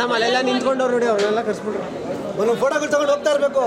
Madam ಅಲ್ಲೆಲ್ಲ ನಿಂತ್ಕೊಂಡವ್ರು ನೋಡಿ, ಅವ್ರನ್ನೆಲ್ಲ ಕರ್ಸ್ಬಿಟ್ರು. ಒಂದು ಫೋಟೋಗಳು ತಗೊಂಡು ಹೋಗ್ತಾ ಇರಬೇಕು.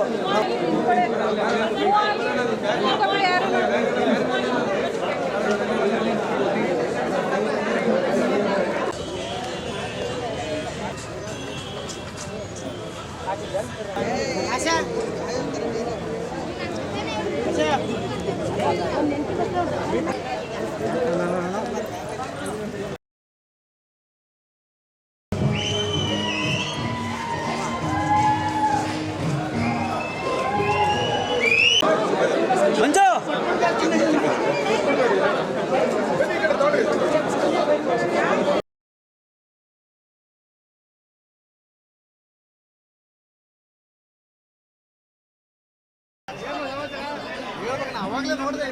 ಅವಾಗಲೇ ನೋಡಿದೆ.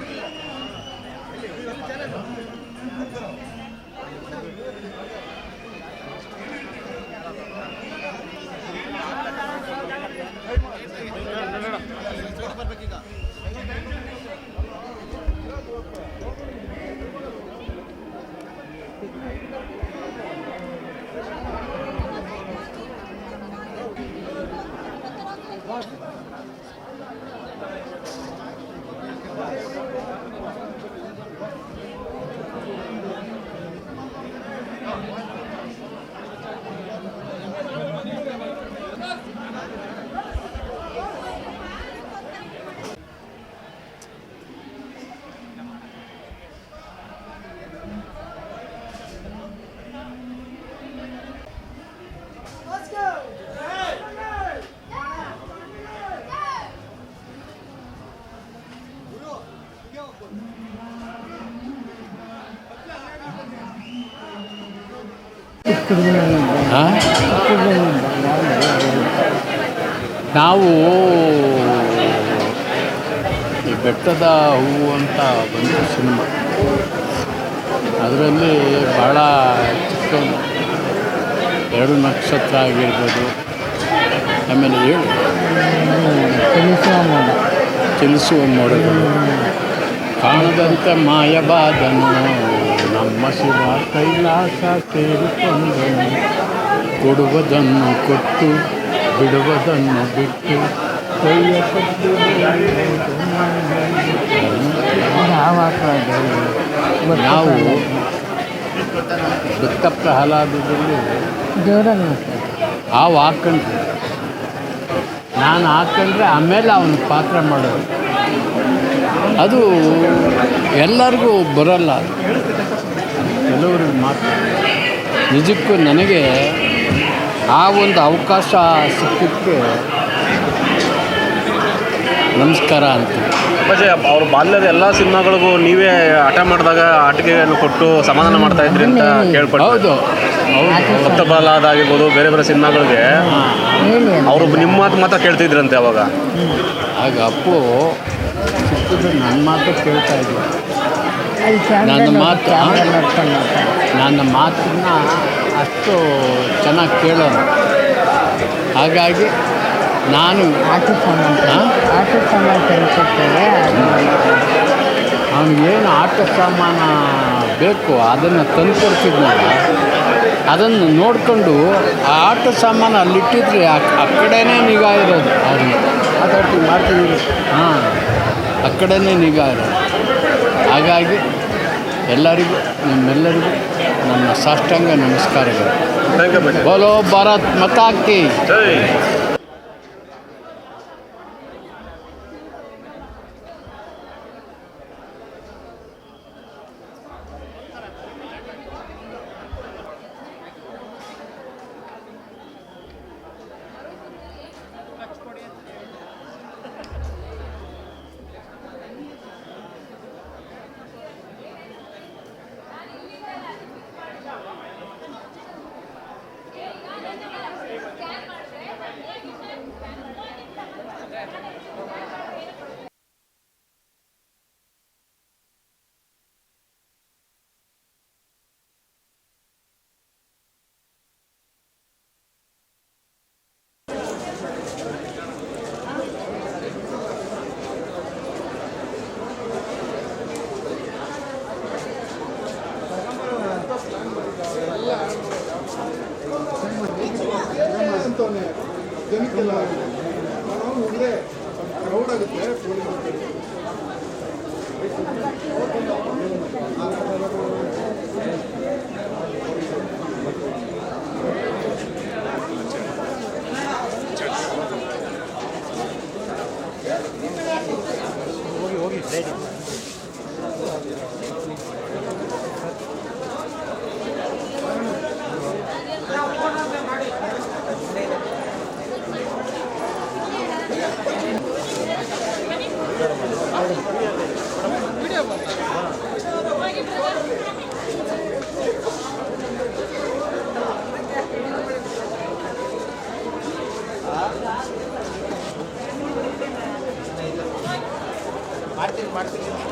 ನಾವು ಈ ಬೆಟ್ಟದ ಹೂವು ಅಂತ ಬಂತು ಸಿನಿಮಾ, ಅದರಲ್ಲಿ ಭಾಳ ಚಿಕ್ಕ 2 ನಕ್ಷತ್ರ ಆಗಿರ್ಬೋದು, ಆಮೇಲೆ ಚಲಿಸುವ ಮೋಡಗಳು, ಕಾಣದಂತೆ ಮಾಯವಾದನು ನಮ್ಮ ಶಿವ ಕೈಲಾಸ ಸೇರಿಕೊಂಡನು, ಕೊಡುವುದನ್ನು ಕೊಟ್ಟು ಬಿಡುವುದನ್ನು ಬಿಟ್ಟು ನಾವು ಬೆಟ್ಟ ಪ್ರಹ್ಲಾದದಲ್ಲಿ ಹಾವು ಹಾಕೊಂಡ್ರೆ ನಾನು ಹಾಕೊಂಡ್ರೆ ಆಮೇಲೆ ಅವನು ಪಾತ್ರ ಮಾಡೋದು. ಅದು ಎಲ್ಲರಿಗೂ ಬರೋಲ್ಲ, ಕೆಲವ್ರಿಗೆ ಮಾತ್ರ. ನಿಜಕ್ಕೂ ನನಗೆ ಆ ಒಂದು ಅವಕಾಶ ಸಿಕ್ಕಿದ್ದಕ್ಕೆ ನಮಸ್ಕಾರ ಅಂತ. ಅಪ್ಪಾಜಿ, ಅವ್ರ ಬಾಲ್ಯದ ಎಲ್ಲ ಸಿನಿಮಾಗಳಿಗೂ ನೀವೇ ಆಟ ಮಾಡಿದಾಗ ಆಟಿಕೆಯನ್ನು ಕೊಟ್ಟು ಸಮಾಧಾನ ಮಾಡ್ತಾ ಇದ್ರಿ ಅಂತ ಕೇಳ್ಪಟ್ಟು. ಹೌದು, ಭಕ್ತ ಪ್ರಹ್ಲಾದ ಆಗಿರ್ಬೋದು, ಬೇರೆ ಬೇರೆ ಸಿನಿಮಾಗಳಿಗೆ ಅವರು ನಿಮ್ಮ ಮಾತ್ರ ಕೇಳ್ತಿದ್ರಂತೆ ಅವಾಗ. ಆಗ ಅಪ್ಪು ಸಿಕ್ಕಿದ್ರು ನನ್ನ ಮಾತು ಕೇಳ್ತಾ ಇದ್ದರು. ನನ್ನ ಮಾತನ್ನ ಅಷ್ಟು ಚೆನ್ನಾಗಿ ಕೇಳೋನು. ಹಾಗಾಗಿ ನಾನು ಅವನಿಗೇನು ಆಟ ಸಾಮಾನು ಬೇಕು ಅದನ್ನು ತಂದು ಕೊಡ್ತಿದ್ನಲ್ಲ, ಅದನ್ನು ನೋಡಿಕೊಂಡು ಆ ಆಟ ಸಾಮಾನು ಅಲ್ಲಿಟ್ಟಿದ್ರೆ ಆ ಕಡೆನೇ ನಿಗಾ ಇರೋದು. ಅವ್ರನ್ನ ಮಾತಾಡ್ತೀವಿ ಮಾಡ್ತೀವಿ, ಆ ಕಡೆನೇ ನಿಗಾ ಇರೋದು. ಹಾಗಾಗಿ ಎಲ್ಲರಿಗೂ, ನಿಮ್ಮೆಲ್ಲರಿಗೂ ನನ್ನ ಸಾಷ್ಟಾಂಗ ನಮಸ್ಕಾರಗಳು. ಬೋಲೋ ಭಾರತ್ ಮಾತಾ ಕಿ ಜೈ. ಇಲ್ಲ ಮುಂದೆ ಕ್ರೌಡ್ ಆಗುತ್ತೆ ಹೋಗಿ ರೆಡಿ ಮಾಡ್ತೀನಿ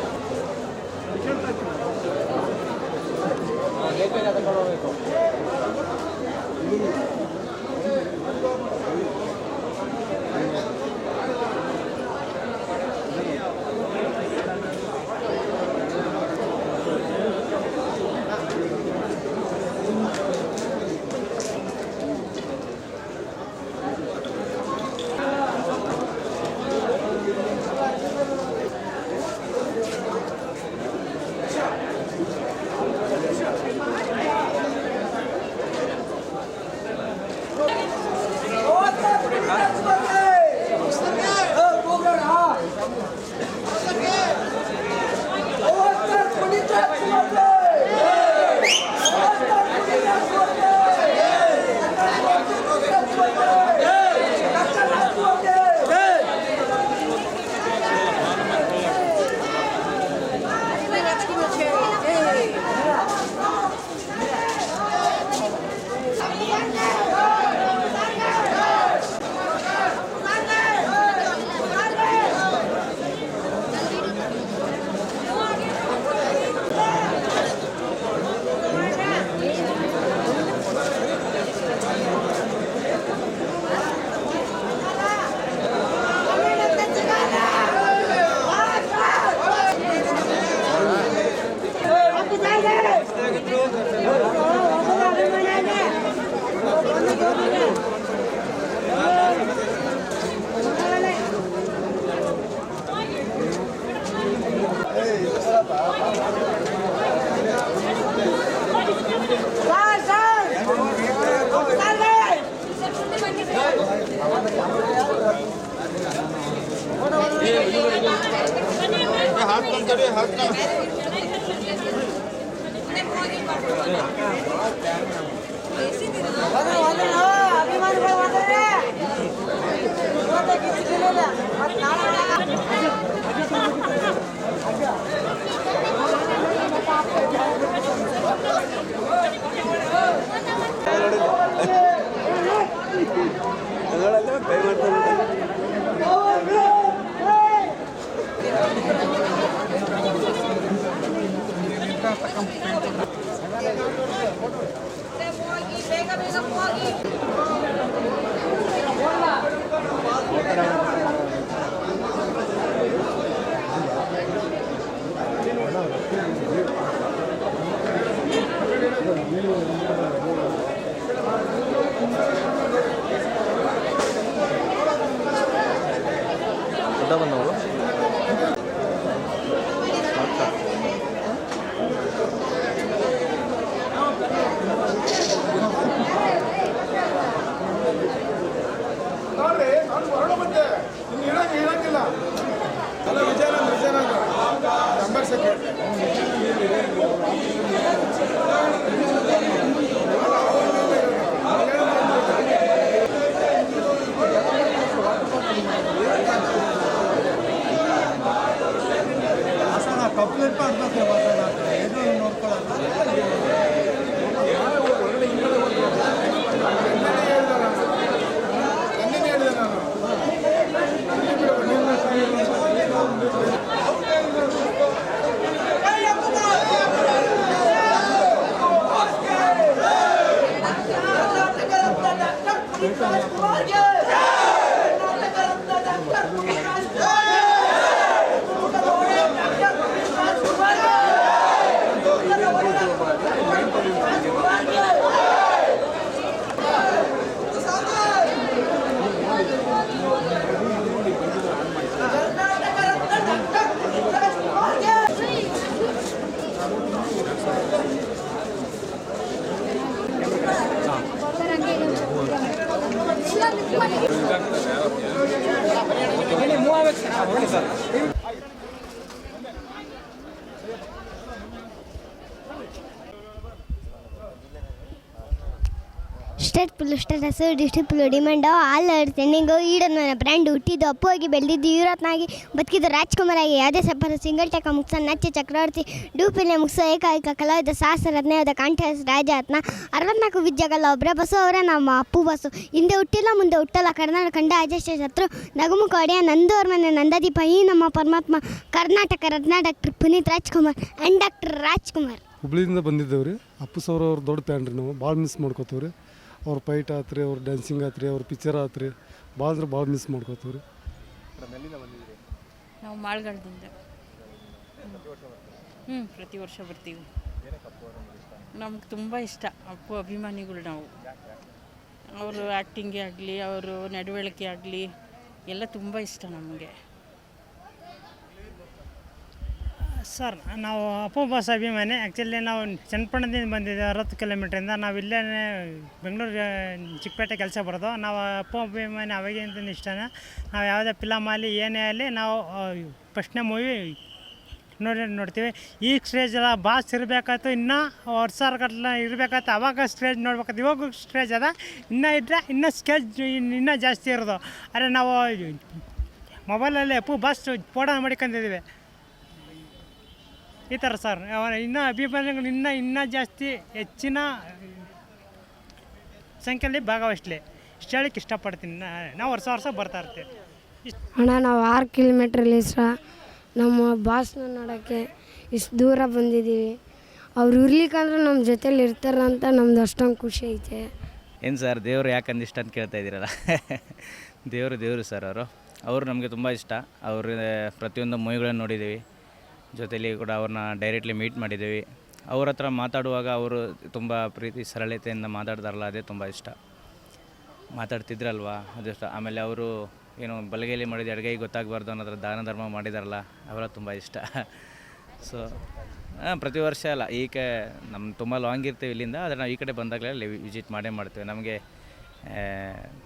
ಬಂದವರು ನೋಡ್ರಿ ನಾನು ಹೊರಡ ಬಂದೆ ಇನ್ನು ಹೇಳಂಗಿಲ್ಲ ಹಲೋ ವಿಜಯನಂದ್ರ ನಂಬರ್ ಸೆಕೆಂಡ್ ಕಂಪ್ಲೇಂಟ್ ಮಾಡ್ಬೇಕು ಏನು ನೋಡ್ಕೊಳ್ಳೋದು Hey! State full status district full demand all trending Eden ನನ್ನ ಬ್ರ್ಯಾಂಡ್ ಹುಟ್ಟಿದ್ದು ಅಪ್ಪು ಆಗಿ ಬೆಳೆದಿದ್ದು ಯುವರತ್ನಾಗಿ ಬದುಕಿದ್ದು ರಾಜ್ಕುಮಾರ್ ಆಗಿ ಯಾವುದೇ ಸಬ್ಬರ ಸಿಂಗಲ್ ಟೆಕ ಮುಗಿಸ ನಚ್ಚ ಚಕ್ರವರ್ತಿ ಡೂಪಿಲೆ ಮುಗಿಸೋ ಏಕೈಕ ಕಲಾವಿದ ಸಹಸ್ರರತ್ನ ಕಾಂಠಸ್ ರಾಜರತ್ನ 64 ವಿದ್ಯಾಗಲ್ಲ ಒಬ್ಬರೇ ಬಸ್ಸು ಅವರೇ ನಮ್ಮ ಅಪ್ಪು ಬಸ್ಸು ಹಿಂದೆ ಹುಟ್ಟಿಲ್ಲ ಮುಂದೆ ಹುಟ್ಟಲ್ಲ ಕರ್ನಾಟಕ ಕಂಡ ಅಜಸ್ಟ ಶತ್ರು ನಗುಮುಖ ಒಡೆಯ ನಂದೋರ್ ಮನೆ ನಂದದೀಪ ಈ ನಮ್ಮ ಪರಮಾತ್ಮ Karnataka Ratna doctor Puneeth Rajkumar and doctor Rajkumar. ಹುಬ್ಳಿಯಿಂದ ಬಂದಿದ್ದೇವ್ರಿ. ಅಪ್ಪು ಸರ್ ಅವ್ರು ದೊಡ್ಡ ಫ್ಯಾನ್ ರೀ. ನಾವು ಭಾಳ ಮಿಸ್ ಮಾಡ್ಕೋತೀವಿ ರೀ. ಅವ್ರ ಫೈಟ್ ಆತ್ರಿ, ಅವ್ರ ಡ್ಯಾನ್ಸಿಂಗ್ ಆತ್ರಿ, ಅವ್ರ ಪಿಕ್ಚರ್ ಆತ್ರಿ, ಭಾಳ ಅಂದ್ರೆ ಭಾಳ ಮಿಸ್ ಮಾಡ್ಕೋತೀವಿ ರೀ. ನಾವು ಮಾಳ್ಗಡದಿಂದ ಪ್ರತಿ ವರ್ಷ ಬರ್ತೀವಿ. ನಮ್ಗೆ ತುಂಬ ಇಷ್ಟ ಅಪ್ಪು ಅಭಿಮಾನಿಗಳು ನಾವು. ಅವರು ಆ್ಯಕ್ಟಿಂಗೇ ಆಗಲಿ, ಅವರು ನಡವಳಿಕೆ ಆಗಲಿ ಎಲ್ಲ ತುಂಬ ಇಷ್ಟ ನಮಗೆ. ಸರ್ ನಾವು ಅಪ್ಪು ಬಾಸ್ ಅಭಿಮಾನಿ. ಆ್ಯಕ್ಚುಲಿ ನಾವು ಚನ್ನಪಟ್ಟಣದಿಂದ ಬಂದಿದ್ದೇವೆ 60 ಕಿಲೋಮೀಟ್ರಿಂದ. ನಾವು ಇಲ್ಲೇ ಬೆಂಗಳೂರು ಚಿಕ್ಕಪೇಟೆ ಕೆಲಸ ಬರೋದು. ನಾವು ಅಪ್ಪು ಅಭಿಮಾನಿ ಅವಾಗಿಂದ ಇಷ್ಟನೇ. ನಾವು ಯಾವುದೇ ಫಿಲಮ್ ಆಗಲಿ ಏನೇ ಆಗಲಿ ನಾವು ಫಸ್ಟ್ನೇ ಮೂವಿ ನೋಡ್ತೀವಿ. ಈ ಸ್ಟೇಜ್ ಎಲ್ಲ ಬಾಸ್ ಇರಬೇಕಾಯ್ತು, ಇನ್ನೂ ವರ್ಷಗಟ್ಟಲೆ ಇರಬೇಕಾಯ್ತು. ಅವಾಗ ಸ್ಟೇಜ್ ನೋಡ್ಬೇಕಾಯ್ತು. ಇವಾಗ ಸ್ಟೇಜ್ ಅದ ಇನ್ನೂ ಇದ್ದರೆ ಇನ್ನೂ ಸ್ಟೇಜ್ ಇನ್ನೂ ಜಾಸ್ತಿ ಇರೋದು. ಆದರೆ ನಾವು ಮೊಬೈಲಲ್ಲಿ ಅಪ್ಪು ಬಾಸ್ ಫೋಟೋ ಮಾಡಿಕೊಂಡಿದ್ದೀವಿ. ಈ ಥರ ಸರ್ ಇನ್ನೂ ಅಭಿಮಾನಿಗಳು ಇನ್ನೂ ಜಾಸ್ತಿ ಹೆಚ್ಚಿನ ಸಂಖ್ಯೆಯಲ್ಲಿ ಭಾಗವಹಿಸಲಿ ಇಷ್ಟು ಹೇಳಕ್ಕೆ ಇಷ್ಟಪಡ್ತೀನಿ. ನಾವು ವರ್ಷ ಬರ್ತಾ ಇರ್ತೀವಿ. ಅಣ್ಣ ನಾವು 6 ಕಿಲೋಮೀಟ್ರಲ್ಲಿ ಸಹ ನಮ್ಮ ಬಾಸ್ನ ನೋಡೋಕ್ಕೆ ಇಷ್ಟು ದೂರ ಬಂದಿದ್ದೀವಿ. ಅವ್ರು ಇರ್ಲಿಕ್ಕಂದ್ರೆ ನಮ್ಮ ಜೊತೇಲಿ ಇರ್ತಾರಂತ ನಮ್ದು ಅಷ್ಟೊಂದು ಖುಷಿ ಐತೆ. ಏನು ಸರ್ ದೇವರು ಯಾಕಂದು ಇಷ್ಟ ಅಂತ ಕೇಳ್ತಾ ಇದ್ದೀರಲ್ಲ. ದೇವರು ಸರ್ ಅವರು ನಮಗೆ ತುಂಬ ಇಷ್ಟ. ಅವ್ರ ಪ್ರತಿಯೊಂದು ಮೂವಿಗಳನ್ನು ನೋಡಿದ್ದೀವಿ. ಜೊತೆಲಿ ಕೂಡ ಅವ್ರನ್ನ ಡೈರೆಕ್ಟ್ಲಿ ಮೀಟ್ ಮಾಡಿದ್ದೀವಿ. ಅವ್ರ ಹತ್ರ ಮಾತಾಡುವಾಗ ಅವರು ತುಂಬ ಪ್ರೀತಿ ಸರಳತೆಯಿಂದ ಮಾತಾಡ್ತಾರಲ್ಲ, ಅದೇ ತುಂಬ ಇಷ್ಟ. ಮಾತಾಡ್ತಿದ್ರಲ್ವ ಅದು ಇಷ್ಟ. ಆಮೇಲೆ ಅವರು ಏನು ಬಲಗೈಲಿ ಮಾಡಿದ ಎಡಗೈ ಗೊತ್ತಾಗಬಾರ್ದು ಅನ್ನೋದ್ರ ದಾನ ಧರ್ಮ ಮಾಡಿದಾರಲ್ಲ ಅವರ ತುಂಬ ಇಷ್ಟ. ಸೊ ಪ್ರತಿ ವರ್ಷ ಅಲ್ಲ, ಈಗ ನಮ್ಮ ತುಂಬ ಲಾಂಗ್ ಇರ್ತೀವಿ ಇಲ್ಲಿಂದ. ಆದರೆ ನಾವು ಈ ಕಡೆ ಬಂದಾಗಲೇ ವಿಸಿಟ್ ಮಾಡೇ ಮಾಡ್ತೀವಿ. ನಮಗೆ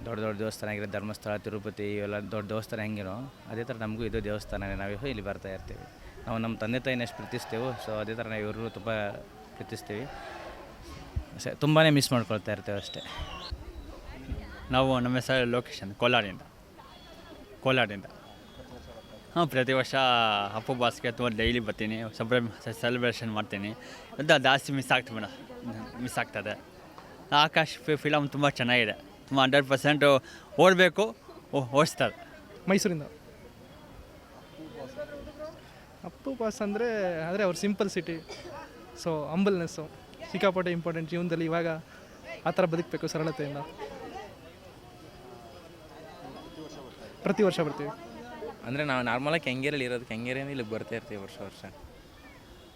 ದೊಡ್ಡ ದೇವಸ್ಥಾನ ಆಗಿರೋ ಧರ್ಮಸ್ಥಳ, ತಿರುಪತಿ ಇವೆಲ್ಲ ದೊಡ್ಡ ದೇವಸ್ಥಾನ ಹೆಂಗೇನೋ ಅದೇ ಥರ ನಮಗೂ ಇದು ದೇವಸ್ಥಾನವೇ. ನಾವು ಇಲ್ಲಿ ಬರ್ತಾ ಇರ್ತೀವಿ. ನಾವು ನಮ್ಮ ತಂದೆ ತಾಯಿನ ಎಷ್ಟು ಪ್ರೀತಿಸ್ತೇವೋ ಸೊ ಅದೇ ಥರ ನಾವು ಇವರು ತುಂಬ ಪ್ರೀತಿಸ್ತೀವಿ. ತುಂಬಾ ಮಿಸ್ ಮಾಡ್ಕೊಳ್ತಾ ಇರ್ತೇವೆ ಅಷ್ಟೇ. ನಾವು ನಮ್ಮ ಹೆಸರು ಲೋಕೇಶ್ ಅಂತ ಕೋಲಾರದಿಂದ. ಪ್ರತಿ ವರ್ಷ ಅಪ್ಪು ಬಾಸ್ಗೆ ತುಂಬ ಡೈಲಿ ಬರ್ತೀನಿ. ಸೆಲೆಬ್ರೇಷನ್ ಮಾಡ್ತೀನಿ. ಅದು ಜಾಸ್ತಿ ಮಿಸ್ ಆಗ್ತದೆ. ಆಕಾಶ್ ಫಿಲಮ್ ತುಂಬ ಚೆನ್ನಾಗಿದೆ. ತುಂಬ 100% ಓಡಬೇಕು, ಓಡಿಸ್ತಾರೆ. ಮೈಸೂರಿಂದ. ಅಪ್ಪು ಬಾಸ್ ಅಂದರೆ ಅವ್ರ ಸಿಂಪಲ್ ಸಿಟಿ. ಸೊ ಹಂಬಲ್ನೆಸ್ಸು ಸಿಕ್ಕಾಪಟ್ಟೆ ಇಂಪಾರ್ಟೆಂಟ್ ಜೀವನದಲ್ಲಿ. ಇವಾಗ ಆ ಥರ ಬದುಕಬೇಕು ಸರಳತೆಯಿಂದ. ಪ್ರತಿ ವರ್ಷ ಬರ್ತೀವಿ. ಅಂದರೆ ನಾವು ನಾರ್ಮಲಾಗಿ ಕೆಂಗೇರಿಯಲ್ಲಿ ಇರೋದು. ಕೆಂಗೇರಿಯಿಂದ ಇಲ್ಲಿಗೆ ಬರ್ತಾ ಇರ್ತೀವಿ ವರ್ಷ.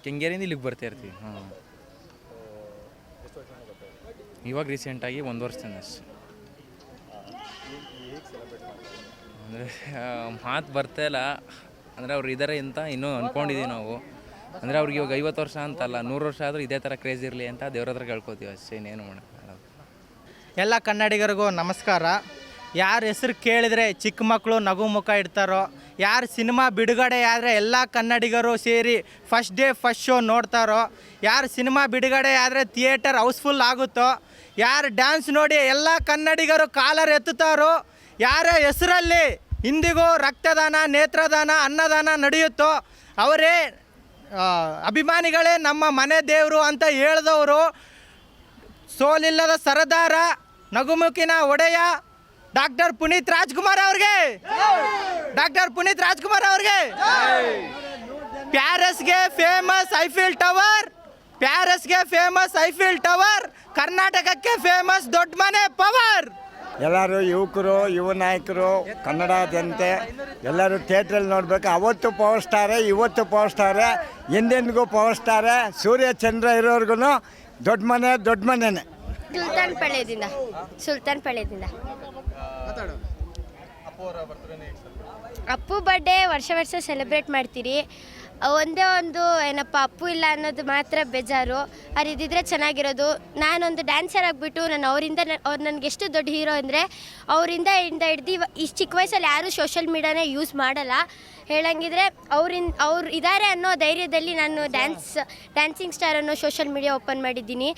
ಕೆಂಗೇರಿಯಿಂದ ಇಲ್ಲಿಗೆ ಬರ್ತಾ ಇರ್ತೀವಿ. ಇವಾಗ ರೀಸೆಂಟಾಗಿ 1 ವರ್ಷದಿಂದ ಅಷ್ಟೇ. ಅಂದರೆ ಮಾತು ಬರ್ತಾಯಿಲ್ಲ. ಅಂದರೆ ಅವ್ರು ಇದ್ದಾರೆ ಅಂತ ಇನ್ನೂ ಅಂದ್ಕೊಂಡಿದ್ದೀವಿ ನಾವು. ಅಂದರೆ ಅವ್ರಿಗೆ ಇವಾಗ 50 ವರ್ಷ ಅಂತಲ್ಲ, 100 ವರ್ಷ ಆದರೂ ಇದೇ ಥರ ಕ್ರೇಜ್ ಇರಲಿ ಅಂತ ದೇವ್ರ ಹತ್ರ ಕೇಳ್ಕೊತೀವಿ ಅಷ್ಟೇ, ಇನ್ನೇನು ಮಾಡೋದು. ಎಲ್ಲ ಕನ್ನಡಿಗರಿಗೂ ನಮಸ್ಕಾರ. ಯಾರ ಹೆಸರು ಕೇಳಿದರೆ ಚಿಕ್ಕ ಮಕ್ಕಳು ನಗು ಮುಖ ಇಡ್ತಾರೋ, ಯಾರು ಸಿನಿಮಾ ಬಿಡುಗಡೆ ಆದರೆ ಎಲ್ಲ ಕನ್ನಡಿಗರು ಸೇರಿ ಫಸ್ಟ್ ಡೇ ಫಸ್ಟ್ ಶೋ ನೋಡ್ತಾರೋ, ಯಾರು ಸಿನಿಮಾ ಬಿಡುಗಡೆ ಆದರೆ ಥಿಯೇಟರ್ ಹೌಸ್ಫುಲ್ ಆಗುತ್ತೋ, ಯಾರು ಡ್ಯಾನ್ಸ್ ನೋಡಿ ಎಲ್ಲ ಕನ್ನಡಿಗರು ಕಾಲರ್ ಎತ್ತುತ್ತಾರೋ, ಯಾರ ಹೆಸರಲ್ಲಿ ಇಂದಿಗೂ ರಕ್ತದಾನ, ನೇತ್ರದಾನ, ಅನ್ನದಾನ ನಡೆಯುತ್ತೋ ಅವರೇ ಅಭಿಮಾನಿಗಳೇ ನಮ್ಮ ಮನೆ ದೇವರು ಅಂತ ಹೇಳಿದವರು ಸೋಲಿಲ್ಲದ ಸರದಾರ, ನಗುಮುಖಿನ ಒಡೆಯ ಡಾಕ್ಟರ್ ಪುನೀತ್ ರಾಜ್ಕುಮಾರ್ ಅವ್ರಿಗೆ. ಡಾಕ್ಟರ್ ಪುನೀತ್ ರಾಜ್ಕುಮಾರ್ ಅವ್ರಿಗೆ. ಪ್ಯಾರಿಸ್ಗೆ ಫೇಮಸ್ ಐಫಿಲ್ ಟವರ್, ಕರ್ನಾಟಕಕ್ಕೆ ಫೇಮಸ್ ದೊಡ್ಡ ಮನೆ ಪವರ್. ಎಲ್ಲರೂ ಯುವಕರು, ಯುವ ನಾಯಕರು, ಕನ್ನಡ ಜನತೆ ಎಲ್ಲರೂ ಥಿಯೇಟ್ರಲ್ಲಿ ನೋಡಬೇಕು. ಅವತ್ತು ಪವರ್ ಸ್ಟಾರೇ, ಇವತ್ತು ಪವರ್ ಸ್ಟಾರೇ, ಎಂದೆಂದಿಗೂ ಪವರ್ ಸ್ಟಾರೇ. ಸೂರ್ಯ ಚಂದ್ರ ಇರೋರ್ಗು ದೊಡ್ಡ ಮನೆನೇ. ಸುಲ್ತಾನ್ ಪಾಳ್ಯದಿಂದ ಅಪ್ಪು ಬರ್ಡೇ ವರ್ಷ ಸೆಲೆಬ್ರೇಟ್ ಮಾಡ್ತೀರಿ. ಒಂದೇ ಒಂದು ಏನಪ್ಪ ಅಪ್ಪು ಇಲ್ಲ ಅನ್ನೋದು ಮಾತ್ರ ಬೇಜಾರು. ಅವ್ರು ಇದ್ದಿದ್ರೆ ಚೆನ್ನಾಗಿರೋದು. ನಾನೊಂದು ಡ್ಯಾನ್ಸರ್ ಆಗಿಬಿಟ್ಟು ಅವ್ರು ನನಗೆ ಎಷ್ಟು ದೊಡ್ಡ ಹೀರೋ ಅಂದರೆ ಅವರಿಂದ ಹಿಡ್ದು ಇಷ್ಟು ಚಿಕ್ಕ ವಯಸ್ಸಲ್ಲಿ ಯಾರೂ ಸೋಷಲ್ ಮೀಡಿಯಾನೇ ಯೂಸ್ ಮಾಡಲ್ಲ. ಹೇಳಂಗಿದ್ರೆ ಅವ್ರು ಇದ್ದಾರೆ ಅನ್ನೋ ಧೈರ್ಯದಲ್ಲಿ ನಾನು ಡ್ಯಾನ್ಸಿಂಗ್ ಸ್ಟಾರ್ ಅನ್ನೋ ಸೋಷಲ್ ಮೀಡಿಯಾ ಓಪನ್ ಮಾಡಿದ್ದೀನಿ.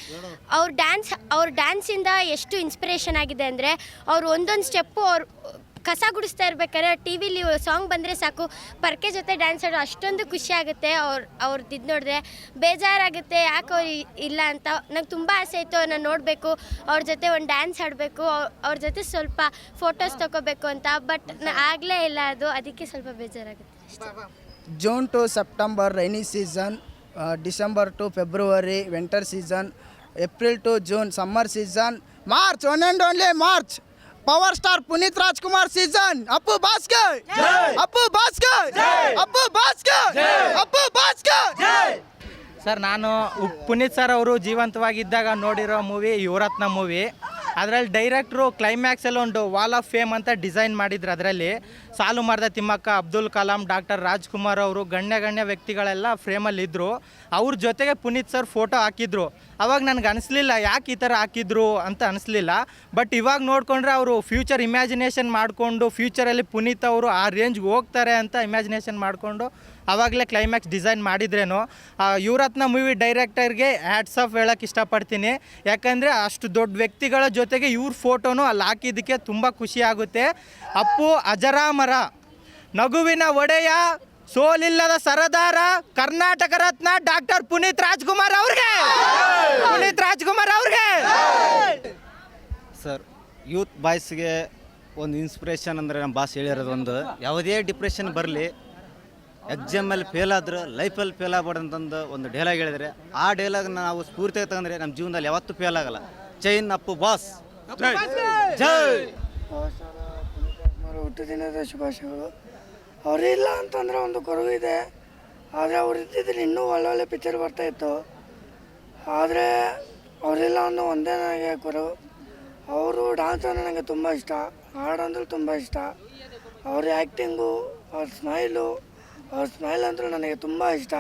ಅವ್ರ ಡ್ಯಾನ್ಸಿಂದ ಎಷ್ಟು ಇನ್ಸ್ಪಿರೇಷನ್ ಆಗಿದೆ ಅಂದರೆ ಅವ್ರು ಒಂದೊಂದು ಸ್ಟೆಪ್ಪು ಅವ್ರು ಕಸ ಗುಡಿಸ್ತಾ ಇರ್ಬೇಕಾದ್ರೆ ಟಿ ವಿಲಿ ಸಾಂಗ್ ಬಂದರೆ ಸಾಕು ಪರ್ಕೆ ಜೊತೆ ಡ್ಯಾನ್ಸ್ ಆಡೋ ಅಷ್ಟೊಂದು ಖುಷಿ ಆಗುತ್ತೆ. ಅವ್ರದ್ದು ಇದು ನೋಡಿದ್ರೆ ಬೇಜಾರಾಗುತ್ತೆ ಯಾಕೆ ಅವ್ರು ಇಲ್ಲ ಅಂತ. ನಂಗೆ ತುಂಬ ಆಸೆ ಇತ್ತು ನಾನು ನೋಡಬೇಕು, ಅವ್ರ ಜೊತೆ ಒಂದು ಡ್ಯಾನ್ಸ್ ಆಡಬೇಕು, ಅವ್ರ ಜೊತೆ ಸ್ವಲ್ಪ ಫೋಟೋಸ್ ತೊಗೋಬೇಕು ಅಂತ. ಬಟ್ ಆಗಲೇ ಇಲ್ಲ ಅದು, ಅದಕ್ಕೆ ಸ್ವಲ್ಪ ಬೇಜಾರಾಗುತ್ತೆ ಅಷ್ಟೇ. June to September rainy season, December to February winter season, April to June summer season, March one and only March power star Puneeth Rajkumar season. Appu ಬಾಸ್ಕರ್, ಅಪ್ಪು ಬಾಸ್ಕರ್, ಅಪ್ಪು ಬಾಸ್ಕರ್, ಅಪ್ಪು ಬಾಸ್ಕರ್. ಸರ್, ನಾನು ಪುನೀತ್ ಸರ್ ಅವರು ಜೀವಂತವಾಗಿದ್ದಾಗ ನೋಡಿರೋ ಮೂವಿ ಯುವರತ್ನ ಮೂವಿ. ಅದರಲ್ಲಿ ಡೈರೆಕ್ಟ್ರು ಕ್ಲೈಮ್ಯಾಕ್ಸಲ್ಲಿ ಒಂದು ವಾಲ್ ಆಫ್ ಫೇಮ್ ಅಂತ ಡಿಸೈನ್ ಮಾಡಿದ್ರು. ಅದರಲ್ಲಿ ಸಾಲು ಮರದ ತಿಮ್ಮಕ್ಕ, ಅಬ್ದುಲ್ ಕಲಾಂ, ಡಾಕ್ಟರ್ ರಾಜ್ಕುಮಾರ್ ಅವರು ಗಣ್ಯ ವ್ಯಕ್ತಿಗಳೆಲ್ಲ ಫ್ರೇಮಲ್ಲಿದ್ದರು. ಅವ್ರ ಜೊತೆಗೆ ಪುನೀತ್ ಸರ್ ಫೋಟೋ ಹಾಕಿದ್ರು. ಅವಾಗ ನನಗೆ ಅನಿಸ್ಲಿಲ್ಲ ಯಾಕೆ ಈ ಥರ ಹಾಕಿದ್ರು ಅಂತ ಅನಿಸ್ಲಿಲ್ಲ. ಬಟ್ ಇವಾಗ ನೋಡಿಕೊಂಡ್ರೆ ಅವರು ಫ್ಯೂಚರ್ ಇಮ್ಯಾಜಿನೇಷನ್ ಮಾಡಿಕೊಂಡು ಫ್ಯೂಚರಲ್ಲಿ ಪುನೀತ್ ಅವರು ಆ ರೇಂಜ್ಗೆ ಹೋಗ್ತಾರೆ ಅಂತ ಇಮ್ಯಾಜಿನೇಷನ್ ಮಾಡಿಕೊಂಡು ಆವಾಗಲೇ ಕ್ಲೈಮ್ಯಾಕ್ಸ್ ಡಿಸೈನ್ ಮಾಡಿದ್ರೇನು. ಯುವರತ್ನ ಮೂವಿ ಡೈರೆಕ್ಟರ್ಗೆ ಹ್ಯಾಟ್ಸ್ ಆಫ್ ಹೇಳೋಕ್ಕೆ ಇಷ್ಟಪಡ್ತೀನಿ. ಯಾಕಂದರೆ ಅಷ್ಟು ದೊಡ್ಡ ವ್ಯಕ್ತಿಗಳ ಜೊತೆಗೆ ಇವ್ರ ಫೋಟೋನು ಅಲ್ಲಿ ಹಾಕಿದ್ದಕ್ಕೆ ತುಂಬ ಖುಷಿ ಆಗುತ್ತೆ. ಅಪ್ಪು ಅಜರಾಮರ, ನಗುವಿನ ಒಡೆಯ, ಸೋಲಿಲ್ಲದ ಸರದಾರ, ಕರ್ನಾಟಕ ರತ್ನ ಡಾಕ್ಟರ್ ಪುನೀತ್ ರಾಜ್ಕುಮಾರ್ ಅವ್ರಿಗೆ, ಪುನೀತ್ ರಾಜ್ಕುಮಾರ್ ಅವ್ರಿಗೆ. ಸರ್, ಯೂತ್ ಬಾಯ್ಸ್ಗೆ ಒಂದು ಇನ್ಸ್ಪಿರೇಷನ್ ಅಂದರೆ ನಮ್ಮ ಬಾಸ್ ಹೇಳಿರೋದು ಒಂದು, ಯಾವುದೇ ಡಿಪ್ರೆಷನ್ ಬರಲಿ, ಎಕ್ಸಾಮಲ್ಲಿ ಫೇಲ್ ಆದ್ರೆ ಲೈಫಲ್ಲಿ ಫೇಲ್ ಆಗ್ಬಾರ್ದಂತಂದು ಒಂದು ಡೈಲಾಗ್ ಹೇಳಿದರೆ ಆ ಡೈಲಾಗ್ನ ನಾವು ಸ್ಫೂರ್ತಿಯಾಗಿ ತಗೊಂಡ್ರೆ ನಮ್ಮ ಜೀವನದಲ್ಲಿ ಯಾವತ್ತೂ ಫೇಲ್ ಆಗಲ್ಲ. ಜೈನ್ ಅಪ್ಪು ಬಾಸ್, ಜೈ. ಹುಟ್ಟುದಿನದ ಶುಭಾಶಯಗಳು. ಅವರಿಲ್ಲ ಅಂತಂದರೆ ಒಂದು ಕೊರಗು ಇದೆ. ಆದರೆ ಅವ್ರು ಇದ್ದಿದ್ರೆ ಇನ್ನೂ ಒಳ್ಳೊಳ್ಳೆ ಪಿಕ್ಚರ್ ಬರ್ತಾಯಿತ್ತು. ಆದರೆ ಅವರಿಲ್ಲ ಅನ್ನೋ ಒಂದೇ ನನಗೆ ಕೊರಗು. ಅವರು ಡ್ಯಾನ್ಸ್ ಅಂದರೆ ನನಗೆ ತುಂಬ ಇಷ್ಟ, ಹಾಡಂದ್ರೆ ತುಂಬ ಇಷ್ಟ. ಅವ್ರ ಆ್ಯಕ್ಟಿಂಗು, ಅವ್ರ ಸ್ಮೈಲ್ ಅಂದ್ರೆ ನನಗೆ ತುಂಬ ಇಷ್ಟ.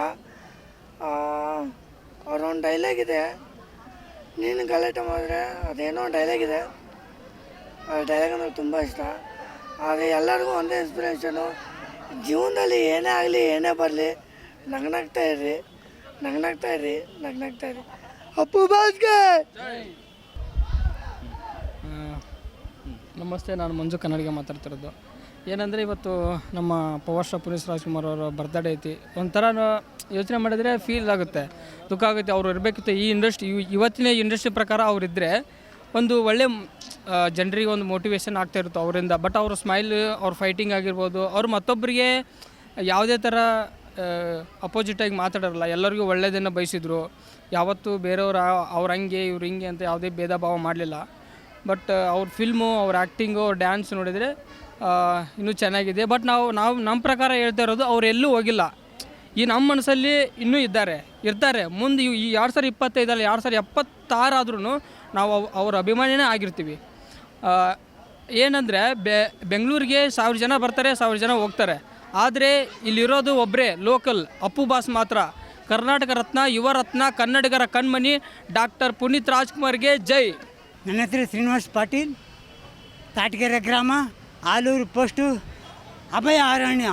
ಅವ್ರೊಂದು ಡೈಲಾಗ್ ಇದೆ, ನೀನು ಗಲಾಟೆ ಮಾಡಿದ್ರೆ ಅದೇನೋ ಡೈಲಾಗ್ ಇದೆ, ಆ ಡೈಲಾಗ್ ಅಂದರೆ ತುಂಬ ಇಷ್ಟ. ಆದರೆ ಎಲ್ಲರಿಗೂ ಒಂದೇ ಇನ್ಸ್ಪಿರೇಷನು, ಜೀವನದಲ್ಲಿ ಏನೇ ಆಗಲಿ ಏನೇ ಬರಲಿ ನಗ್ನಾಗ್ತಾ ಇರ್ರಿ. ಅಪ್ಪು ಬಾಸ್ಕರ್. ನಮಸ್ತೆ, ನಾನು ಮಂಜು ಕನ್ನಡಿಗ ಮಾತಾಡ್ತಿರೋದು. ಏನಂದರೆ ಇವತ್ತು ನಮ್ಮ ಪವರ್ ಸ್ಟಾರ್ ಪುನೀತ್ ರಾಜ್ಕುಮಾರ್ ಅವರ ಬರ್ತ್ಡೇ ಐತಿ. ಒಂಥರ ಯೋಚನೆ ಮಾಡಿದರೆ ಫೀಲ್ ಆಗುತ್ತೆ, ದುಃಖ ಆಗುತ್ತೆ. ಅವ್ರು ಇರಬೇಕಿತ್ತು ಈ ಇವತ್ತಿನ ಇಂಡಸ್ಟ್ರಿ ಪ್ರಕಾರ ಅವರಿದ್ದರೆ ಒಂದು ಒಳ್ಳೆ ಜನರಿಗೆ ಒಂದು ಮೋಟಿವೇಶನ್ ಆಗ್ತಾ ಇರುತ್ತೆ ಅವರಿಂದ. ಬಟ್ ಅವ್ರ ಸ್ಮೈಲ್, ಅವ್ರ ಫೈಟಿಂಗ್ ಆಗಿರ್ಬೋದು, ಅವ್ರು ಮತ್ತೊಬ್ಬರಿಗೆ ಯಾವುದೇ ಥರ ಅಪೋಸಿಟಾಗಿ ಮಾತಾಡೋಲ್ಲ, ಎಲ್ಲರಿಗೂ ಒಳ್ಳೆಯದನ್ನು ಬಯಸಿದ್ರು. ಯಾವತ್ತೂ ಬೇರೆಯವ್ರು ಅವ್ರು ಹಂಗೆ ಇವ್ರು ಹಿಂಗೆ ಅಂತ ಯಾವುದೇ ಭೇದ ಭಾವ ಮಾಡಲಿಲ್ಲ. ಬಟ್ ಅವ್ರ ಫಿಲ್ಮು, ಅವ್ರ ಆ್ಯಕ್ಟಿಂಗು, ಅವ್ರ ಡ್ಯಾನ್ಸ್ ನೋಡಿದರೆ ಇನ್ನೂ ಚೆನ್ನಾಗಿದೆ. ಬಟ್ ನಾವು ನಮ್ಮ ಪ್ರಕಾರ ಹೇಳ್ತಾ ಇರೋದು ಅವ್ರು ಎಲ್ಲೂ ಹೋಗಿಲ್ಲ. ಈ ನಮ್ಮ ಮನಸ್ಸಲ್ಲಿ ಇನ್ನೂ ಇರ್ತಾರೆ. ಮುಂದೆ ಈ 2025 2076 ಆದ್ರೂ ನಾವು ಅವ್ರ ಅಭಿಮಾನಿನೇ ಆಗಿರ್ತೀವಿ. ಏನಂದರೆ ಬೆಂಗಳೂರಿಗೆ 1000 ಜನ ಬರ್ತಾರೆ, 1000 ಜನ ಹೋಗ್ತಾರೆ. ಆದರೆ ಇಲ್ಲಿರೋದು ಒಬ್ಬರೇ ಲೋಕಲ್, ಅಪ್ಪು ಬಾಸ್ ಮಾತ್ರ. ಕರ್ನಾಟಕ ರತ್ನ, ಯುವರತ್ನ, ಕನ್ನಡಿಗರ ಕಣ್ಮಣಿ ಡಾಕ್ಟರ್ ಪುನೀತ್ ರಾಜ್ಕುಮಾರ್ಗೆ ಜೈ. ನನ್ನ ಹೆಸರು ಶ್ರೀನಿವಾಸ್ ಪಾಟೀಲ್, ತಾಟಗೆರೆ ಗ್ರಾಮ, Aluru post, Abhaya Aranya,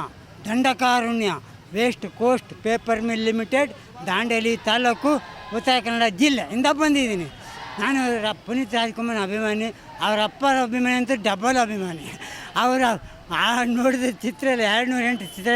Dandakaranya, west coast paper mill limited, Dandeli taluk, Uttara Kannada ಜಿಲ್ಲೆಯಿಂದ ಬಂದಿದ್ದೀನಿ. ನಾನು ಪುನೀತ್ ರಾಜ್ಕುಮಾರ್ ಅಭಿಮಾನಿ, ಅವರ ಅಪ್ಪರ ಅಭಿಮಾನಿ ಅಂತ ಡಬಲ್ ಅಭಿಮಾನಿ. ಅವರ ನೋಡಿದ ಚಿತ್ರ 208 ಚಿತ್ರ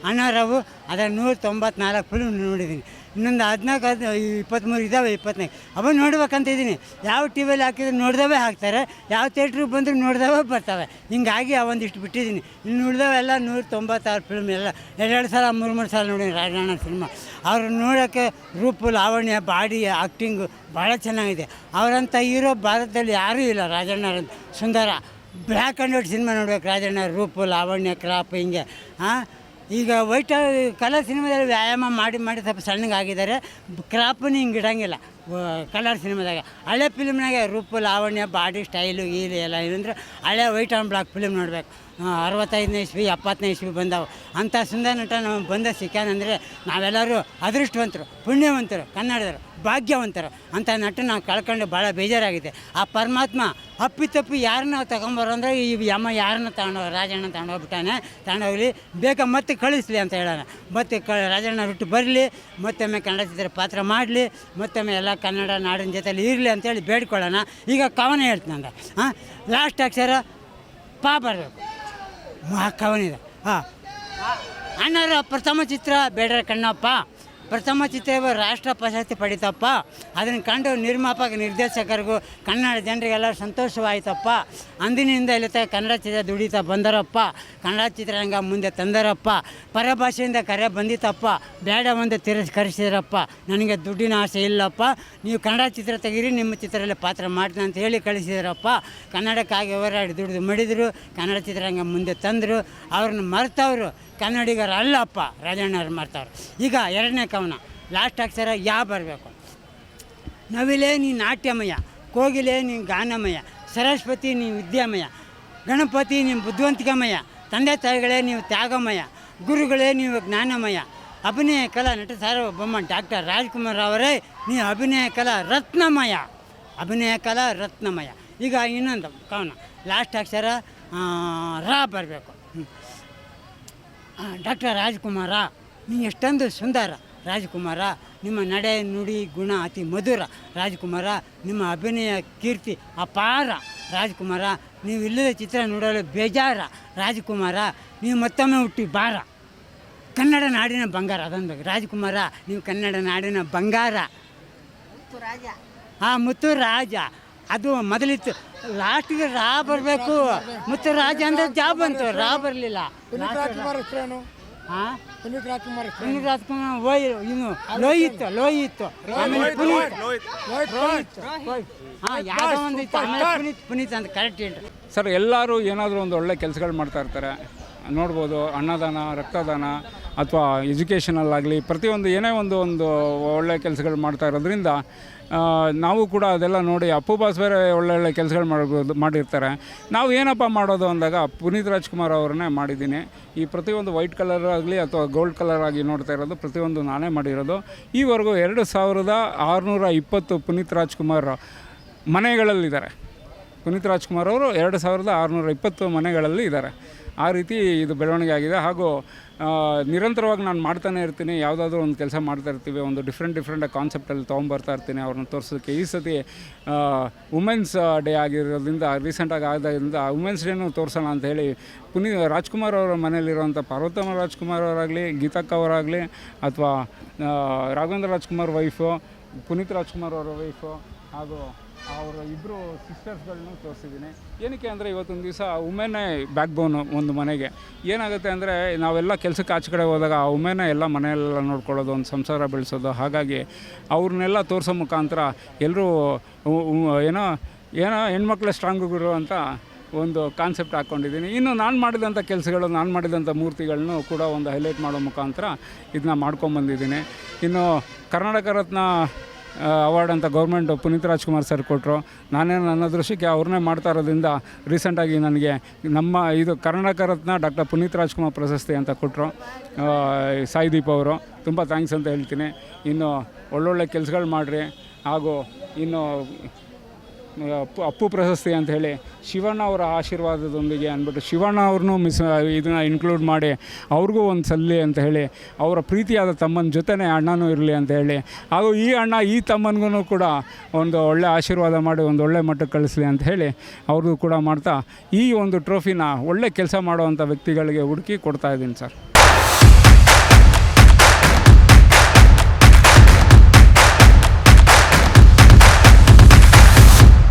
ಅಣ್ಣಾರವು, ಅದರ 194 ಫಿಲ್ಮ್ ನೋಡಿದ್ದೀನಿ. ಇನ್ನೊಂದು 23 ಇದ್ದಾವೆ, 24 ಅವು ನೋಡ್ಬೇಕಂತ ಇದ್ದೀನಿ. ಯಾವ ಟಿ ವಿಯಲ್ಲಿ ಹಾಕಿದ್ರೆ ನೋಡ್ದವೇ ಹಾಕ್ತಾರೆ, ಯಾವ ಥಿಯೇಟ್ರಿಗೆ ಬಂದರೂ ನೋಡ್ದವೇ ಬರ್ತವೆ. ಹಿಂಗಾಗಿ ಅವೊಂದಿಷ್ಟು ಬಿಟ್ಟಿದ್ದೀನಿ. ಇನ್ನು ನೋಡಿದವೆಲ್ಲ 196 ಫಿಲ್ಮ್ ಎಲ್ಲ 2 ಸಲ 3 ಸಲ ನೋಡಿದ್ದೀನಿ ರಾಜಣ್ಣ ಸಿನಿಮಾ. ಅವರು ನೋಡೋಕ್ಕೆ ರೂಪು, ಲಾವಣ್ಯ, ಬಾಡಿ, ಆ್ಯಕ್ಟಿಂಗು ಭಾಳ ಚೆನ್ನಾಗಿದೆ. ಅವರಂಥ ಹೀರೋ ಭಾರತದಲ್ಲಿ ಯಾರೂ ಇಲ್ಲ. ರಾಜಣ್ಣ ಸುಂದರ, ಬ್ಲ್ಯಾಕ್ ಆ್ಯಂಡ್ ವೈಟ್ ಸಿನಿಮಾ ನೋಡ್ಬೇಕು. ರಾಜಣ್ಣ ರೂಪು, ಲಾವಣ್ಯ, ಕ್ರಾಪ್ ಹಿಂಗೆ. ಈಗ ವೈಟ್ ಕಲರ್ ಸಿನಿಮಾದಲ್ಲಿ ವ್ಯಾಯಾಮ ಮಾಡಿ ಸ್ವಲ್ಪ ಸಣ್ಣಗಾಗಿದ್ದಾರೆ. ಕ್ರಾಪನ್ನು ಹಿಂಗೆ ಇಡೋಂಗಿಲ್ಲ. ಕಲರ್ ಸಿನಿಮಾದಾಗ. ಹಳೆ ಫಿಲ್ಮ್ನಾಗೆ ರೂಪು ಲಾವಣ್ಯ ಬಾಡಿ ಸ್ಟೈಲು ಗೀಲು ಎಲ್ಲ ಏನಂದ್ರೆ ಹಳೆ ವೈಟ್ ಆ್ಯಂಡ್ ಬ್ಲಾಕ್ ಫಿಲ್ಮ್ ನೋಡ್ಬೇಕು. 65ನೇ ಇಸ್ವಿ 70ನೇ ಇಸ್ವಿ ಬಂದವು. ಅಂಥ ಸುಂದರ ನಟ ನಮಗೆ ಬಂದ ಸಿಕ್ಕಾನಂದರೆ ನಾವೆಲ್ಲರೂ ಅದೃಷ್ಟವಂತರು, ಪುಣ್ಯವಂತರು, ಕನ್ನಡದರು, ಭಾಗ್ಯವಂತರು. ಅಂಥ ನಟ ನಾವು ಕಳ್ಕೊಂಡು ಭಾಳ ಬೇಜಾರಾಗಿದೆ. ಆ ಪರಮಾತ್ಮ ಅಪ್ಪಿತಪ್ಪಿ ಯಾರನ್ನ ತಗೊಂಬರೋ ಅಂದರೆ ಈ ಯಮ್ಮ ಯಾರನ್ನ ರಾಜಣ್ಣ ತಗೊಂಡೋಗ್ಬಿಟ್ಟಾನೆ, ತಗೊಂಡೋಗ್ಲಿ ಬೇಕಾ ಮತ್ತೆ ಕಳಿಸ್ಲಿ ಅಂತ ಹೇಳೋಣ. ಮತ್ತೆ ರಾಜಣ್ಣ ಬಿಟ್ಟು ಬರಲಿ, ಮತ್ತೊಮ್ಮೆ ಕನ್ನಡ ಚಿತ್ರ ಪಾತ್ರ ಮಾಡಲಿ, ಮತ್ತೊಮ್ಮೆ ಎಲ್ಲ ಕನ್ನಡ ನಾಡಿನ ಜೊತೆಲಿ ಇರಲಿ ಅಂತೇಳಿ ಬೇಡ್ಕೊಳ್ಳೋಣ. ಈಗ ಕವನ ಹೇಳ್ತೀನಿ ಲಾಸ್ಟ್ ಅಕ್ಷರ ಪಾ ಬರಬೇಕು. ಕವನಿದೆ. ಅಣ್ಣರ ಪ್ರಥಮ ಚಿತ್ರ ಬೇಡ್ರ ಕಣ್ಣಪ್ಪ, ಪ್ರಥಮ ಚಿತ್ರ ರಾಷ್ಟ್ರ ಪ್ರಶಸ್ತಿ ಪಡೀತಪ್ಪ. ಅದನ್ನು ಕಂಡು ನಿರ್ಮಾಪಕ ನಿರ್ದೇಶಕರಿಗೂ ಕನ್ನಡ ಜನರಿಗೆಲ್ಲ ಸಂತೋಷವಾಯಿತಪ್ಪ. ಅಂದಿನಿಂದ ಇಲ್ಲಿ ಕನ್ನಡ ಚಿತ್ರ ದುಡಿತಾ ಬಂದರಪ್ಪ, ಕನ್ನಡ ಚಿತ್ರರಂಗ ಮುಂದೆ ತಂದರಪ್ಪ. ಪರಭಾಷೆಯಿಂದ ಕರೆ ಬಂದಿತ್ತಪ್ಪ, ಬೇಡ ಒಂದು ತಿರಸ್ಕರಿಸಿದ್ರಪ್ಪ. ನನಗೆ ದುಡ್ಡಿನ ಆಸೆ ಇಲ್ಲಪ್ಪ, ನೀವು ಕನ್ನಡ ಚಿತ್ರ ತೆಗೀರಿ, ನಿಮ್ಮ ಚಿತ್ರದಲ್ಲಿ ಪಾತ್ರ ಮಾಡ್ತೀನಿ ಅಂತ ಹೇಳಿ ಕಳಿಸಿದ್ರಪ್ಪ. ಕನ್ನಡಕ್ಕಾಗಿ ಹೋರಾಡಿ ದುಡಿದು ಮಡಿದರು, ಕನ್ನಡ ಚಿತ್ರರಂಗ ಮುಂದೆ ತಂದರು. ಅವ್ರನ್ನ ಮರ್ತವರು ಕನ್ನಡಿಗರು ಅಲ್ಲಪ್ಪ, ರಾಜಣ್ಣವ್ರು ಮರ್ತವ್ರು. ಈಗ ಎರಡನೇ ಕವನ ಲಾಸ್ಟ್ ಅಕ್ಷರ ಯಾ ಬರಬೇಕು. ನವಿಲೇ ನೀ ನಾಟ್ಯಮಯ, ಕೋಗಿಲೆ ನೀ ಗಾನಮಯ, ಸರಸ್ವತಿ ನೀ ವಿದ್ಯಾಮಯ, ಗಣಪತಿ ನೀವು ಬುದ್ಧಿವಂತಿಕಮಯ, ತಂದೆ ತಾಯಿಗಳೇ ನೀವು ತ್ಯಾಗಮಯ, ಗುರುಗಳೇ ನೀವು ಜ್ಞಾನಮಯ, ಅಭಿನಯ ಕಲಾ ನಟ ಸಾರ್ವಭೌಮ ಡಾಕ್ಟರ್ ರಾಜ್ಕುಮಾರ್ ಅವರೇ ನೀವು ಅಭಿನಯ ಕಲಾ ರತ್ನಮಯ, ಅಭಿನಯ ಕಲಾ ರತ್ನಮಯ. ಈಗ ಇನ್ನೊಂದು ಕವನ ಲಾಸ್ಟ್ ಅಕ್ಷರ ರಾ ಬರಬೇಕು. ಡಾಕ್ಟರ್ ರಾಜ್ಕುಮಾರ ನೀವು ಎಷ್ಟೊಂದು ಸುಂದರ ರಾಜ್ಕುಮಾರ, ನಿಮ್ಮ ನಡೆ ನುಡಿ ಗುಣ ಅತಿ ಮಧುರ ರಾಜ್ಕುಮಾರ, ನಿಮ್ಮ ಅಭಿನಯ ಕೀರ್ತಿ ಅಪಾರ ರಾಜ್ಕುಮಾರ, ನೀವು ಇಲ್ಲದ ಚಿತ್ರ ನೋಡಲು ಬೇಜಾರ ರಾಜ್ಕುಮಾರ, ನೀವು ಮತ್ತೊಮ್ಮೆ ಹುಟ್ಟಿ ಬಾರ, ಕನ್ನಡ ನಾಡಿನ ಬಂಗಾರ. ಅದೊಂದು ರಾಜ್ಕುಮಾರ, ನೀವು ಕನ್ನಡ ನಾಡಿನ ಬಂಗಾರ. ಮುತ್ತು ರಾಜ ಅದು ಮೊದಲಿತ್ತು, ಲಾಸ್ಟಿಗೆ ರಾ ಬರಬೇಕು. ಮುತ್ತು ರಾಜ ಅಂದರೆ ಜಾಬ್ ಬಂತು, ರಾ ಬರಲಿಲ್ಲ. ಪುನೀತ್ ರಾಜ್ಕುಮಾರ್ ಹೆಸರೇನು? ಪುನೀತ್ ರಾಜ್ಕುಮಾರ್ ಇನ್ನು ಲೋಹಿತ್ತು ಆಮೇಲೆ ಯಾವುದೋ ಒಂದು ಇತ್ತು, ಆಮೇಲೆ ಪುನೀತ್ ಅಂತ ಕರೆಕ್ಟ್ ಹೇಳ್ರಿ ಸರ್. ಎಲ್ಲರೂ ಏನಾದರೂ ಒಂದು ಒಳ್ಳೆ ಕೆಲಸಗಳು ಮಾಡ್ತಾ ಇರ್ತಾರೆ ನೋಡ್ಬೋದು. ಅನ್ನದಾನ, ರಕ್ತದಾನ ಅಥವಾ ಎಜುಕೇಷನಲ್ಲಾಗಲಿ ಪ್ರತಿಯೊಂದು ಏನೇ ಒಂದು ಒಳ್ಳೆ ಕೆಲಸಗಳು ಮಾಡ್ತಾ ಇರೋದ್ರಿಂದ ನಾವು ಕೂಡ ಅದೆಲ್ಲ ನೋಡಿ ಅಪ್ಪು ಬಾಸ್ ಬೇರೆ ಒಳ್ಳೊಳ್ಳೆ ಕೆಲಸಗಳು ಮಾಡಿರ್ತಾರೆ. ನಾವು ಏನಪ್ಪ ಮಾಡೋದು ಅಂದಾಗ ಪುನೀತ್ ರಾಜ್ಕುಮಾರ್ ಅವ್ರನ್ನೇ ಮಾಡಿದ್ದೀನಿ. ಈ ಪ್ರತಿಯೊಂದು ವೈಟ್ ಕಲರ್ ಆಗಲಿ ಅಥವಾ ಗೋಲ್ಡ್ ಕಲರ್ ಆಗಿ ನೋಡ್ತಾ ಇರೋದು ಪ್ರತಿಯೊಂದು ನಾನೇ ಮಾಡಿರೋದು. ಈವರೆಗೂ 2620 ಪುನೀತ್ ರಾಜ್ಕುಮಾರ್ ಮನೆಗಳಲ್ಲಿದ್ದಾರೆ. ಪುನೀತ್ ರಾಜ್ಕುಮಾರ್ ಅವರು 2620 ಮನೆಗಳಲ್ಲಿ ಇದ್ದಾರೆ. ಆ ರೀತಿ ಇದು ಬೆಳವಣಿಗೆ ಆಗಿದೆ. ಹಾಗೂ ನಿರಂತರವಾಗಿ ನಾನು ಮಾಡ್ತಾನೆ ಇರ್ತೀನಿ, ಯಾವುದಾದ್ರೂ ಒಂದು ಕೆಲಸ ಮಾಡ್ತಾ ಇರ್ತೀವಿ, ಒಂದು ಡಿಫ್ರೆಂಟ್ ಕಾನ್ಸೆಪ್ಟಲ್ಲಿ ತೊಗೊಂಬರ್ತಾ ಇರ್ತೀನಿ ಅವ್ರನ್ನ ತೋರಿಸೋದಕ್ಕೆ. ಈ ಸತಿ ವುಮೆನ್ಸ್ ಡೇ ಆಗಿರೋದ್ರಿಂದ, ರೀಸೆಂಟಾಗಿ ಆದಾಗಿದ್ದರಿಂದ ವುಮೆನ್ಸ್ ಡೇನೂ ತೋರಿಸೋಣ ಅಂತ ಹೇಳಿ ರಾಜ್ಕುಮಾರ್ ಅವರ ಮನೆಯಲ್ಲಿರುವಂಥ ಪಾರ್ವತಮ್ಮ ರಾಜ್ಕುಮಾರ್ ಅವರಾಗಲಿ, ಗೀತಕ್ಕ ಅವರಾಗಲಿ, ಅಥವಾ ರಾಘವೇಂದ್ರ ರಾಜ್ಕುಮಾರ್ ವೈಫು, ಪುನೀತ್ ರಾಜ್ಕುಮಾರ್ ಅವರ ವೈಫು ಹಾಗೂ ಅವರ ಇಬ್ಬರು ಸಿಸ್ಟರ್ಸ್ಗಳನ್ನೂ ತೋರಿಸಿದ್ದೀನಿ. ಏನಕ್ಕೆ ಅಂದರೆ ಇವತ್ತೊಂದು ದಿವಸ ವುಮೆನ್ನೇ ಬ್ಯಾಕ್ ಬೋನು ಒಂದು ಮನೆಗೆ. ಏನಾಗುತ್ತೆ ಅಂದರೆ ನಾವೆಲ್ಲ ಕೆಲಸಕ್ಕೆ ಆಚೆ ಕಡೆ ಹೋದಾಗ ಆ ವುಮೆನ್ನೇ ಎಲ್ಲ ಮನೆಯೆಲ್ಲ ನೋಡ್ಕೊಳ್ಳೋದು, ಒಂದು ಸಂಸಾರ ಬೆಳೆಸೋದು. ಹಾಗಾಗಿ ಅವ್ರನ್ನೆಲ್ಲ ತೋರಿಸೋ ಮುಖಾಂತರ ಎಲ್ಲರೂ ಏನೋ ಹೆಣ್ಮಕ್ಳೇ ಸ್ಟ್ರಾಂಗುಗಳು ಅಂತ ಒಂದು ಕಾನ್ಸೆಪ್ಟ್ ಹಾಕ್ಕೊಂಡಿದ್ದೀನಿ. ಇನ್ನು ನಾನು ಮಾಡಿದಂಥ ಕೆಲಸಗಳು, ನಾನು ಮಾಡಿದಂಥ ಮೂರ್ತಿಗಳನ್ನೂ ಕೂಡ ಒಂದು ಹೈಲೈಟ್ ಮಾಡೋ ಮುಖಾಂತರ ಇದನ್ನ ಮಾಡ್ಕೊಂಬಂದಿದ್ದೀನಿ. ಇನ್ನು ಕರ್ನಾಟಕ ರತ್ನ ಅವಾರ್ಡ್ ಅಂತ ಗೌರ್ಮೆಂಟು ಪುನೀತ್ ರಾಜ್ಕುಮಾರ್ ಸರ್ ಕೊಟ್ಟರು. ನನ್ನ ದೃಶ್ಯಕ್ಕೆ ಅವ್ರನ್ನೇ ಮಾಡ್ತಾ ಇರೋದ್ರಿಂದ ರೀಸೆಂಟಾಗಿ ನನಗೆ ಇದು ಕರ್ನಾಟಕ ರತ್ನ ಡಾಕ್ಟರ್ ಪುನೀತ್ ರಾಜ್ಕುಮಾರ್ ಪ್ರಶಸ್ತಿ ಅಂತ ಕೊಟ್ಟರು ಸಾಯಿದೀಪ್ ಅವರು. ತುಂಬ ಥ್ಯಾಂಕ್ಸ್ ಅಂತ ಹೇಳ್ತೀನಿ. ಇನ್ನು ಒಳ್ಳೊಳ್ಳೆ ಕೆಲಸಗಳು ಮಾಡಿರಿ. ಹಾಗೂ ಇನ್ನು ಅಪ್ಪು ಪ್ರಶಸ್ತಿ ಅಂತ ಹೇಳಿ ಶಿವಣ್ಣ ಅವರ ಆಶೀರ್ವಾದದೊಂದಿಗೆ ಅಂದ್ಬಿಟ್ಟು ಶಿವಣ್ಣ ಅವ್ರನ್ನೂ ಇದನ್ನು ಇನ್ಕ್ಲೂಡ್ ಮಾಡಿ ಅವ್ರಿಗೂ ಒಂದು ಸಲ್ಲಿ ಅಂತ ಹೇಳಿ, ಅವರ ಪ್ರೀತಿಯಾದ ತಮ್ಮನ ಜೊತೆನೇ ಅಣ್ಣನೂ ಇರಲಿ ಅಂತ ಹೇಳಿ, ಹಾಗೂ ಈ ಅಣ್ಣ ಈ ತಮ್ಮನಿಗೂ ಕೂಡ ಒಂದು ಒಳ್ಳೆ ಆಶೀರ್ವಾದ ಮಾಡಿ ಒಂದು ಒಳ್ಳೆ ಮಟ್ಟಕ್ಕೆ ಕಳಿಸ್ಲಿ ಅಂತ ಹೇಳಿ ಅವ್ರಿಗೂ ಕೂಡ ಮಾಡ್ತಾ ಈ ಒಂದು ಟ್ರೋಫಿನ ಒಳ್ಳೆ ಕೆಲಸ ಮಾಡುವಂಥ ವ್ಯಕ್ತಿಗಳಿಗೆ ಹುಡುಕಿ ಕೊಡ್ತಾಯಿದ್ದೀನಿ ಸರ್.